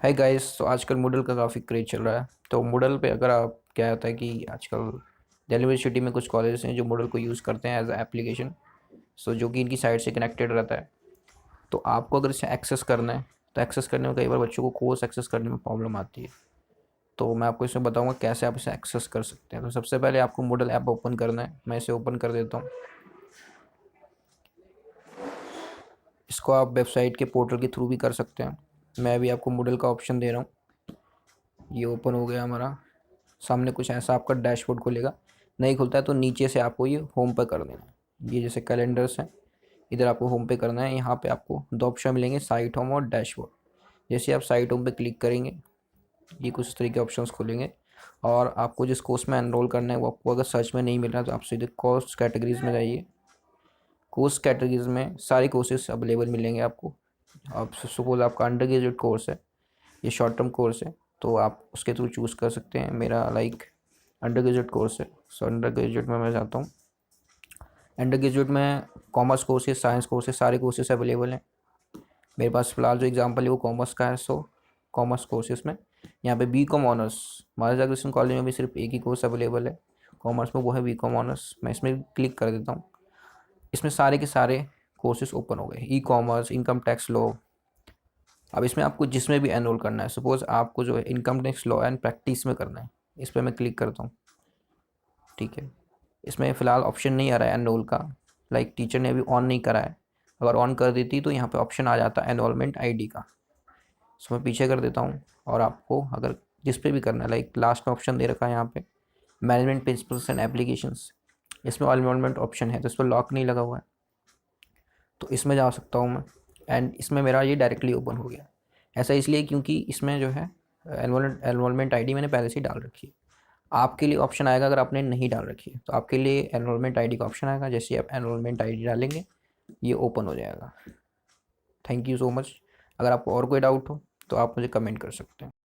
Hi guys. तो आजकल Moodle का काफ़ी क्रेज चल रहा है। तो मूडल पे अगर आप क्या होता है कि आजकल दिल्ली यूनिवर्सिटी में कुछ कॉलेजेस हैं जो मूडल को यूज़ करते हैं एज ए एप्लीकेशन। सो जो कि इनकी साइट से कनेक्टेड रहता है। तो आपको अगर इसे एक्सेस करना है तो एक्सेस करने में कई बार बच्चों को कोर्स एक्सेस करने में प्रॉब्लम आती है। तो मैं आपको इसमें बताऊंगा कैसे आप इसे एक्सेस कर सकते हैं। तो सबसे पहले आपको मूडल ऐप ओपन करना है। मैं इसे ओपन कर देता हूँ। इसको आप वेबसाइट के पोर्टल के थ्रू भी कर सकते हैं। मैं भी आपको मूडल का ऑप्शन दे रहा हूँ। ये ओपन हो गया हमारा। सामने कुछ ऐसा आपका डैशबोर्ड खुलेगा। नहीं खुलता है तो नीचे से आपको ये होम पर कर देना है। ये जैसे कैलेंडर्स हैं, इधर आपको होम पे करना है। यहाँ पे आपको दो ऑप्शन मिलेंगे, साइट होम और डैशबोर्ड। जैसे आप साइट होम पे क्लिक करेंगे, ये कुछ इस तरीके के ऑप्शंस खुलेंगे। और आपको जिस कोर्स में एनरोल करना है वो आपको अगर सर्च में नहीं मिल रहा है तो आप सीधे कोर्स कैटेगरीज में जाइए। कोर्स कैटेगरीज में सारे कोर्सेज अवेलेबल मिलेंगे आपको। आप सपोज आपका अंडर ग्रेजुएट कोर्स है, ये शॉर्ट टर्म कोर्स है, तो आप उसके थ्रू चूज़ कर सकते हैं। मेरा लाइक अंडर ग्रेजुएट कोर्स है, सो अंडर ग्रेजुएट में मैं जाता हूँ। अंडर ग्रेजुएट में कॉमर्स कोर्सेज, साइंस कोर्सेज, सारे कोर्सेज अवेलेबल हैं। मेरे पास फ़िलहाल जो एग्जांपल है वो कॉमर्स का है। सो कॉमर्स कोर्सेज में यहाँ पे B com honours, Maharaja Agrasen college में भी सिर्फ एक ही कोर्स अवेलेबल है कॉमर्स में, वो है बी कॉम ऑनर्स। मैं इसमें क्लिक कर देता हूँ। इसमें सारे के सारे कोर्सेज ओपन हो गए, e commerce, income tax law. अब इसमें आपको जिसमें भी एनरोल करना है, सपोज़ आपको जो है income tax law and practice में करना है, इस पर मैं क्लिक करता हूँ। ठीक है। इसमें फ़िलहाल ऑप्शन नहीं आ रहा है एनरोल का, लाइक टीचर ने अभी ऑन नहीं करा है। अगर ऑन कर देती तो यहाँ पे ऑप्शन आ जाता एनरोलमेंट आईडी का। सो मैं पीछे कर देता हूँ। और आपको अगर जिस पे भी करना है, लाइक लास्ट में ऑप्शन दे रखा है यहाँ पे मैनेजमेंट प्रिंसिपल्स एंड एप्लीकेशंस, इसमें ऑल एनरोलमेंट ऑप्शन है तो इस पर लॉक नहीं लगा हुआ है, तो इसमें जा सकता हूँ मैं। एंड इसमें मेरा ये डायरेक्टली ओपन हो गया। ऐसा इसलिए क्योंकि इसमें जो है एनरोलमेंट आईडी मैंने पहले से ही डाल रखी है। आपके लिए ऑप्शन आएगा अगर आपने नहीं डाल रखी है, तो आपके लिए एनरोलमेंट आईडी का ऑप्शन आएगा। जैसे आप एनरोलमेंट आईडी डालेंगे ये ओपन हो जाएगा। Thank you so much. अगर आपको और कोई डाउट हो तो आप मुझे कमेंट कर सकते हैं।